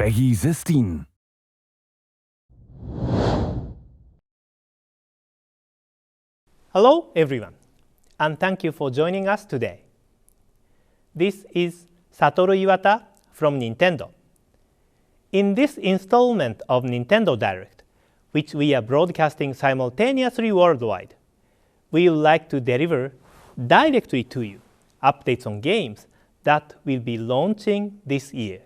PEGI 16. Hello everyone, and thank you for joining us today. This is Satoru Iwata from Nintendo. In this installment of Nintendo Direct, which we are broadcasting simultaneously worldwide, we would like to deliver directly to you updates on games that will be launching this year.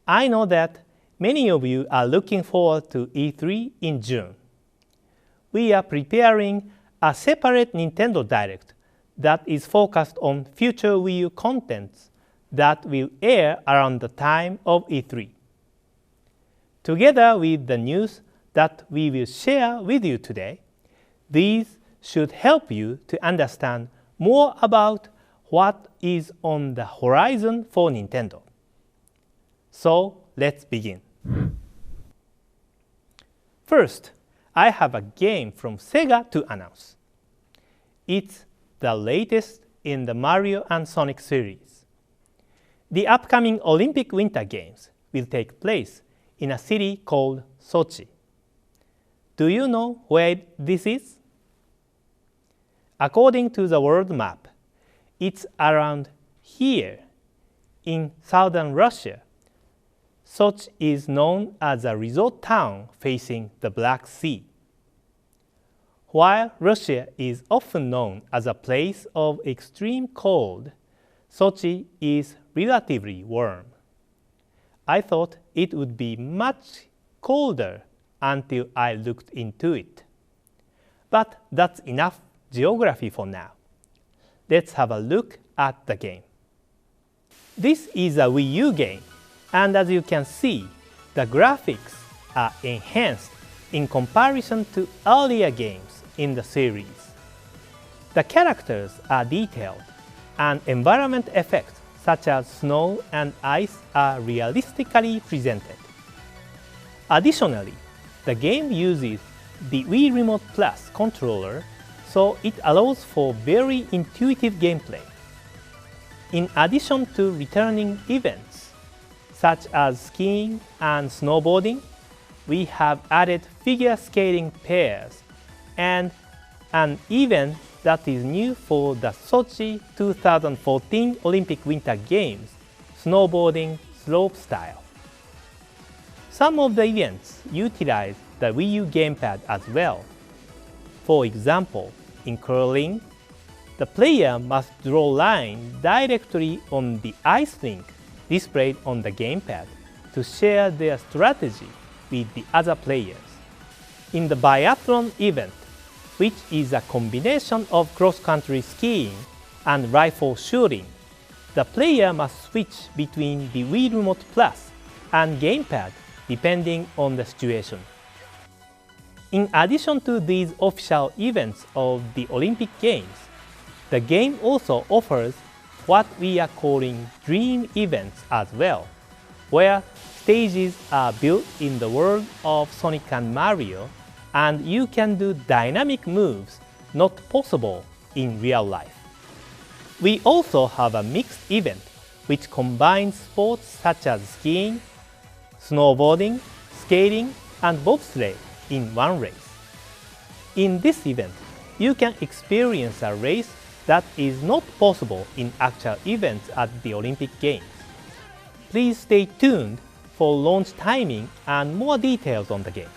I know that many of you are looking forward to E3 in June. We are preparing a separate Nintendo Direct that is focused on future Wii U contents that will air around the time of E3. Together with the news that we will share with you today, these should help you to understand more about what is on the horizon for Nintendo. So let's begin. First, I have a game from Sega to announce. It's the latest in the Mario and Sonic series. The upcoming Olympic Winter Games will take place in a city called Sochi. Do you know where this is? According to the world map, it's around here in southern Russia. Sochi is known as a resort town facing the Black Sea. While Russia is often known as a place of extreme cold, Sochi is relatively warm. I thought it would be much colder until I looked into it. But that's enough geography for now. Let's have a look at the game. This is a Wii U game, and as you can see, the graphics are enhanced in comparison to earlier games in the series. The characters are detailed, and environment effects such as snow and ice are realistically presented. Additionally, the game uses the Wii Remote Plus controller, so it allows for very intuitive gameplay. In addition to returning events, such as skiing and snowboarding, we have added figure skating pairs and an event that is new for the Sochi 2014 Olympic Winter Games, snowboarding slopestyle. Some of the events utilize the Wii U gamepad as well. For example, in curling, the player must draw lines directly on the ice rink displayed on the gamepad to share their strategy with the other players. In the biathlon event, which is a combination of cross-country skiing and rifle shooting, the player must switch between the Wii Remote Plus and gamepad depending on the situation. In addition to these official events of the Olympic Games, the game also offers what we are calling dream events as well, where stages are built in the world of Sonic and Mario, and you can do dynamic moves not possible in real life. We also have a mixed event which combines sports such as skiing, snowboarding, skating, and bobsleigh in one race. In this event, you can experience a race that is not possible in actual events at the Olympic Games. Please stay tuned for launch timing and more details on the game.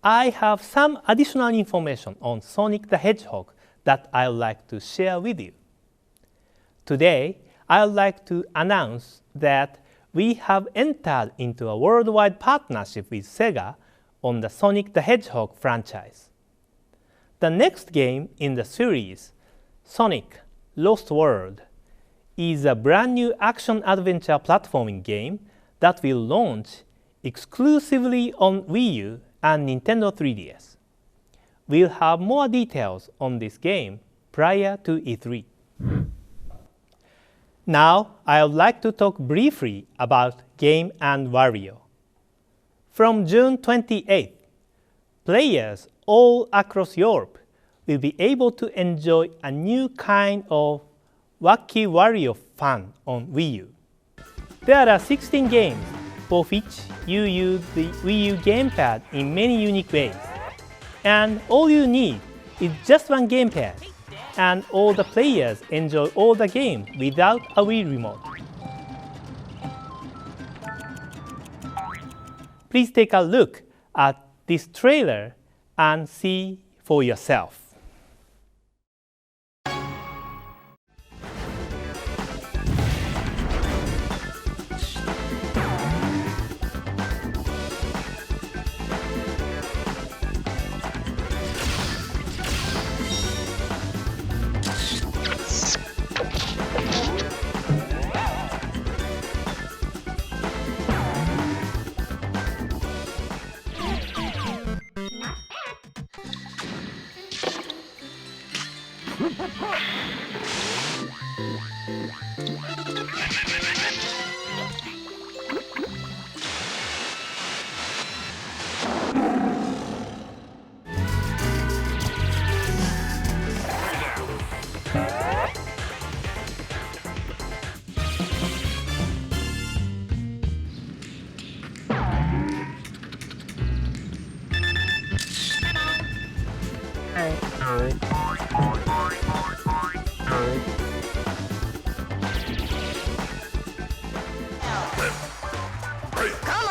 I have some additional information on Sonic the Hedgehog that I would like to share with you. Today, I would like to announce that we have entered into a worldwide partnership with Sega on the Sonic the Hedgehog franchise. The next game in the series, Sonic Lost World, is a brand new action-adventure platforming game that will launch exclusively on Wii U and Nintendo 3DS. We'll have more details on this game prior to E3. Now, I would like to talk briefly about Game & Wario. From June 28th, players all across Europe will be able to enjoy a new kind of wacky Wario fun on Wii U. There are 16 games for which you use the Wii U gamepad in many unique ways. And all you need is just one gamepad, and all the players enjoy all the games without a Wii remote. Please take a look at this trailer and see for yourself. Come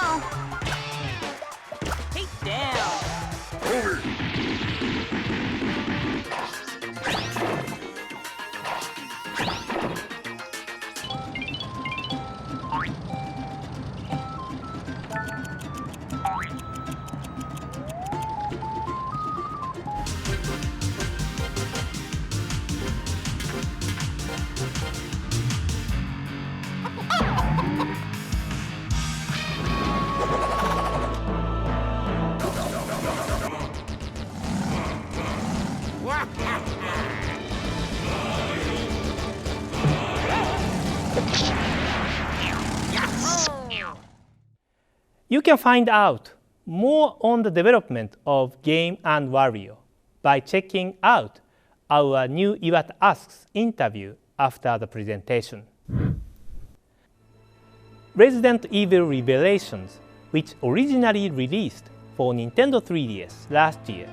on. Take down. You can find out more on the development of Game and Wario by checking out our new Iwata Asks interview after the presentation. Resident Evil Revelations, which originally released for Nintendo 3DS last year,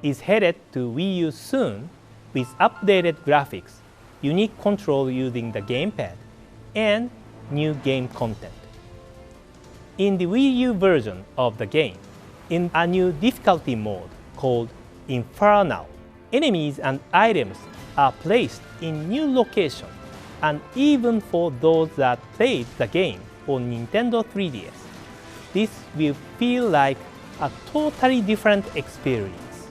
is headed to Wii U soon with updated graphics, unique control using the gamepad, and new game content. In the Wii U version of the game, in a new difficulty mode called Infernal, enemies and items are placed in new locations, and even for those that played the game on Nintendo 3DS, this will feel like a totally different experience.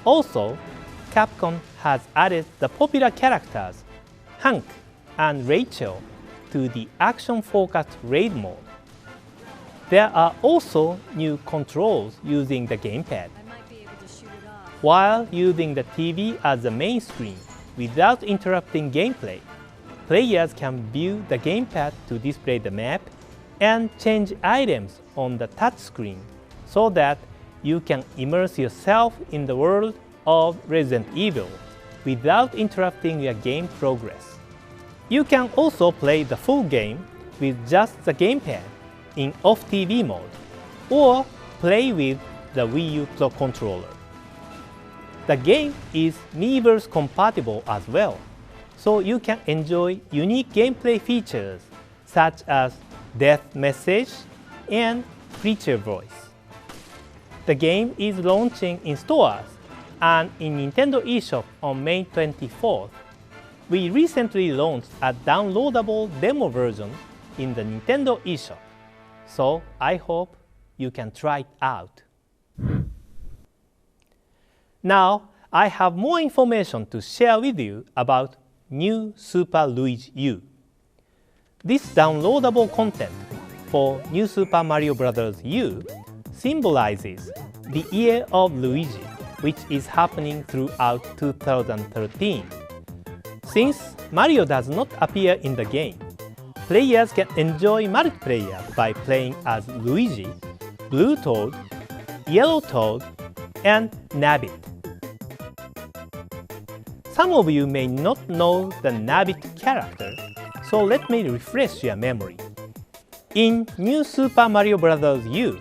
Also, Capcom has added the popular characters Hank and Rachel to the action-focused raid mode. There are also new controls using the gamepad. While using the TV as the main screen without interrupting gameplay, players can view the gamepad to display the map and change items on the touchscreen so that you can immerse yourself in the world of Resident Evil without interrupting your game progress. You can also play the full game with just the gamepad in off-TV mode, or play with the Wii U Pro controller. The game is Miiverse compatible as well, so you can enjoy unique gameplay features such as death message and creature voice. The game is launching in stores and in Nintendo eShop on May 24th. We recently launched a downloadable demo version in the Nintendo eShop, so I hope you can try it out. Now, I have more information to share with you about new Super Luigi U. This downloadable content for New Super Mario Bros. U symbolizes the year of Luigi, which is happening throughout 2013. Since Mario does not appear in the game, players can enjoy multiplayer by playing as Luigi, Blue Toad, Yellow Toad, and Nabbit. Some of you may not know the Nabbit character, So let me refresh your memory. In New Super Mario Bros. U,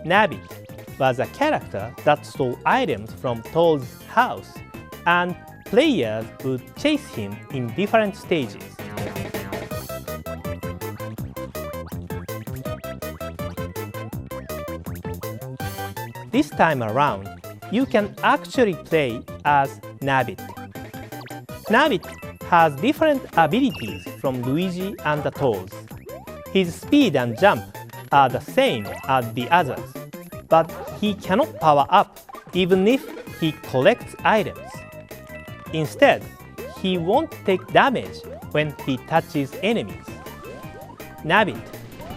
Nabbit was a character that stole items from Toad's house, and players would chase him in different stages. This time around, you can actually play as Nabbit. Nabbit has different abilities from Luigi and the Toads. His speed and jump are the same as the others, but he cannot power up even if he collects items. Instead, he won't take damage when he touches enemies. Nabbit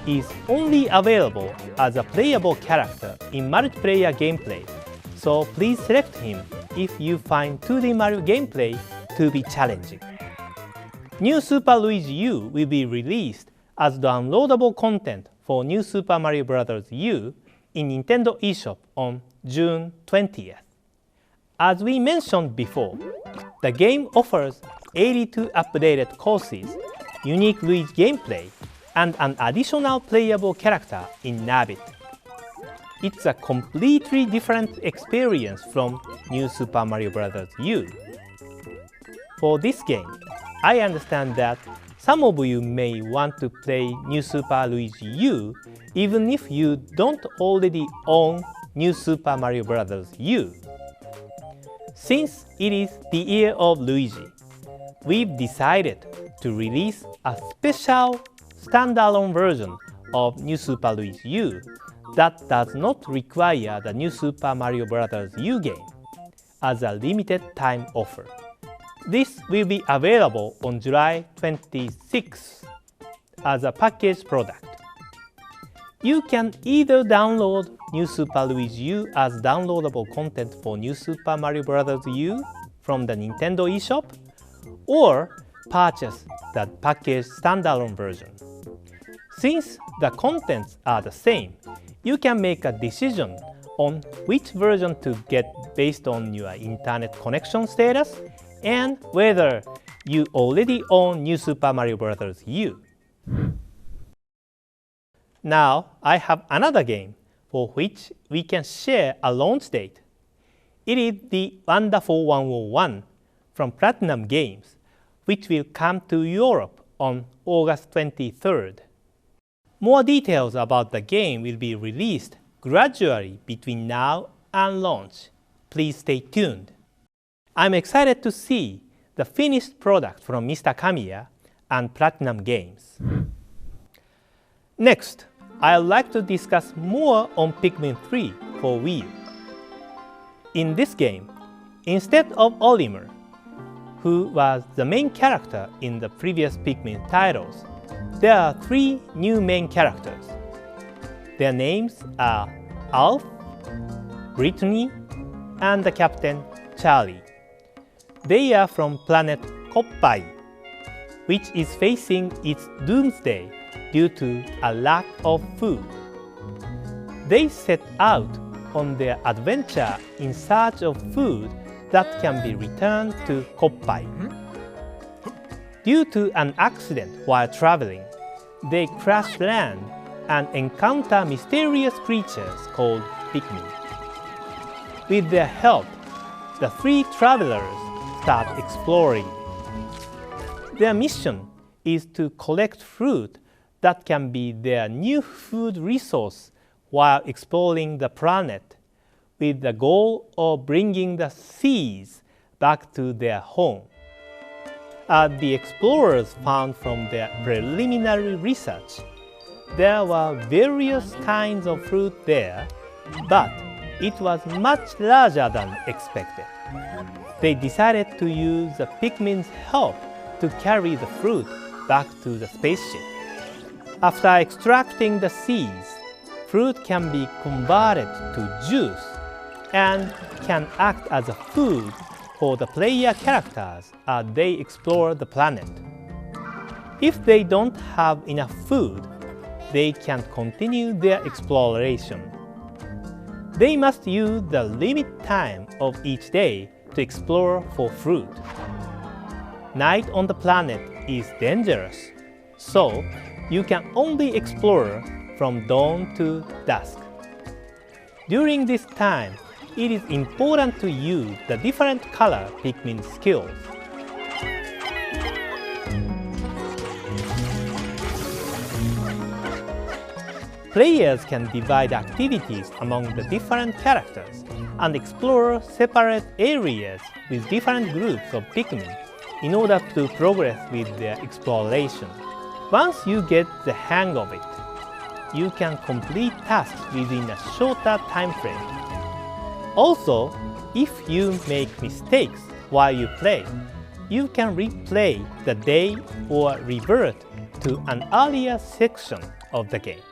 is only available as a playable character in multiplayer gameplay, so please select him if you find 2D Mario gameplay to be challenging. New Super Luigi U will be released as downloadable content for New Super Mario Bros. U in Nintendo eShop on June 20th. As we mentioned before, the game offers 82 updated courses, unique Luigi gameplay, and an additional playable character in Nabbit. It's a completely different experience from New Super Mario Bros. U. For this game, I understand that some of you may want to play New Super Luigi U even if you don't already own New Super Mario Bros. U. Since it is the year of Luigi, we've decided to release a special standalone version of New Super Luigi U that does not require the New Super Mario Bros. U game as a limited time offer. This will be available on July 26th as a packaged product. You can either download New Super Luigi U as downloadable content for New Super Mario Bros. U from the Nintendo eShop, or purchase the packaged standalone version. Since the contents are the same, you can make a decision on which version to get based on your internet connection status and whether you already own New Super Mario Bros. U. Now I have another game for which we can share a launch date. It is the Wonderful 101 from Platinum Games, which will come to Europe on August 23rd. More details about the game will be released gradually between now and launch. Please stay tuned. I'm excited to see the finished product from Mr. Kamiya and Platinum Games. Next, I'd like to discuss more on Pikmin 3 for Wii U. In this game, instead of Olimar, who was the main character in the previous Pikmin titles, there are 3 new main characters. Their names are Alf, Brittany, and the Captain Charlie. They are from planet Koppai, which is facing its doomsday due to a lack of food. They set out on their adventure in search of food that can be returned to Koppai. Due to an accident while traveling, they crash land and encounter mysterious creatures called Pikmin. With their help, the 3 travelers start exploring. Their mission is to collect fruit that can be their new food resource while exploring the planet, with the goal of bringing the seeds back to their home. As the explorers found from their preliminary research, there were various kinds of fruit there, but it was much larger than expected. They decided to use the Pikmin's help to carry the fruit back to the spaceship. After extracting the seeds, fruit can be converted to juice and can act as a food for the player characters as they explore the planet. If they don't have enough food, they can continue their exploration. They must use the limit time of each day to explore for fruit. Night on the planet is dangerous, so you can only explore from dawn to dusk. During this time, it is important to use the different color Pikmin skills. Players can divide activities among the different characters and explore separate areas with different groups of Pikmin in order to progress with their exploration. Once you get the hang of it, you can complete tasks within a shorter time frame. Also, if you make mistakes while you play, you can replay the day or revert to an earlier section of the game.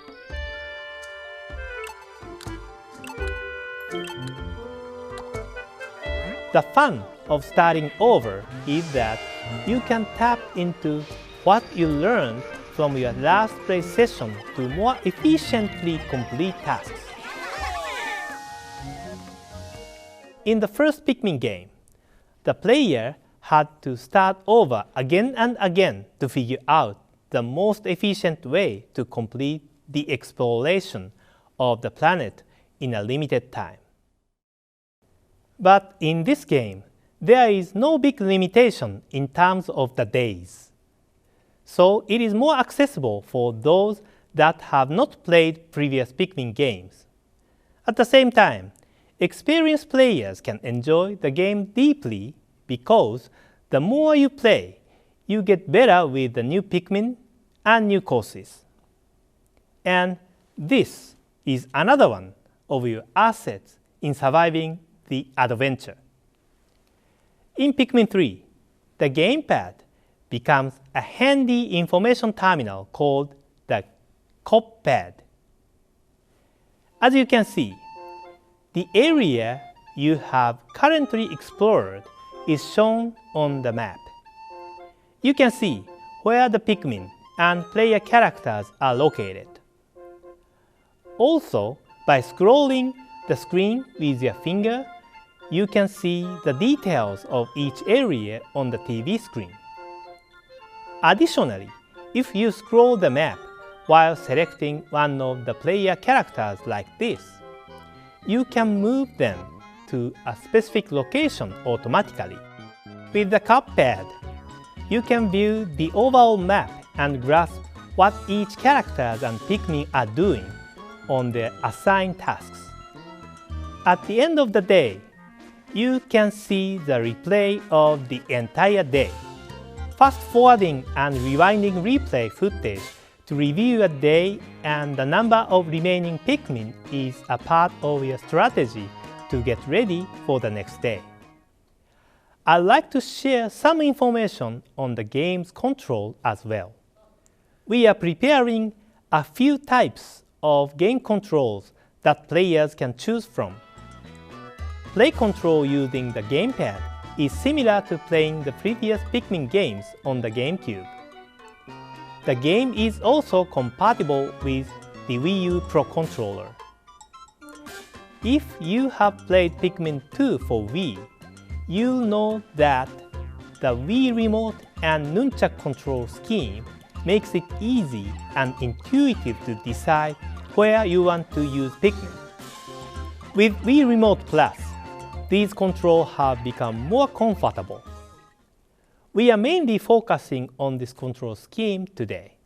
The fun of starting over is that you can tap into what you learned from your last play session to more efficiently complete tasks. In the first Pikmin game, the player had to start over again and again to figure out the most efficient way to complete the exploration of the planet in a limited time. But in this game, there is no big limitation in terms of the days. So it is more accessible for those that have not played previous Pikmin games. At the same time, experienced players can enjoy the game deeply because the more you play, you get better with the new Pikmin and new courses. And this is another one of your assets in surviving the adventure. In Pikmin 3, the gamepad becomes a handy information terminal called the Koppad. As you can see, the area you have currently explored is shown on the map. You can see where the Pikmin and player characters are located. Also, by scrolling the screen with your finger, you can see the details of each area on the TV screen. Additionally, if you scroll the map while selecting one of the player characters like this, you can move them to a specific location automatically. With the Koppad, you can view the overall map and grasp what each character and Pikmin are doing on their assigned tasks. At the end of the day, you can see the replay of the entire day. Fast-forwarding and rewinding replay footage to review a day and the number of remaining Pikmin is a part of your strategy to get ready for the next day. I'd like to share some information on the game's control as well. We are preparing a few types of game controls that players can choose from. Play control using the gamepad is similar to playing the previous Pikmin games on the GameCube. The game is also compatible with the Wii U Pro controller. If you have played Pikmin 2 for Wii, you'll know that the Wii Remote and Nunchuk control scheme makes it easy and intuitive to decide where you want to use Pikmin. With Wii Remote Plus, these controls have become more comfortable. We are mainly focusing on this control scheme today.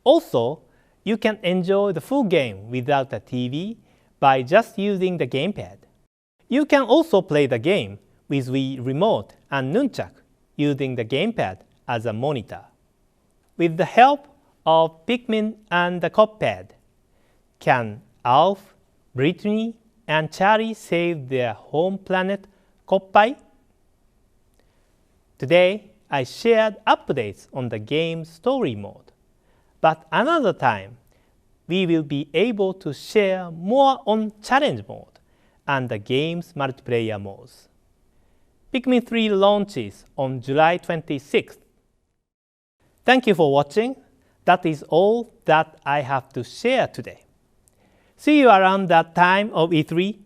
Also, you can enjoy the full game without a TV by just using the gamepad. You can also play the game with Wii Remote and Nunchuk using the gamepad as a monitor. With the help of Pikmin and the Koppad, can Alf, Brittany, and Charlie save their home planet Koppai? Today, I shared updates on the game's story mode, but another time, we will be able to share more on challenge mode and the game's multiplayer modes. Pikmin 3 launches on July 26th. Thank you for watching. That is all that I have to share today. See you around that time of E3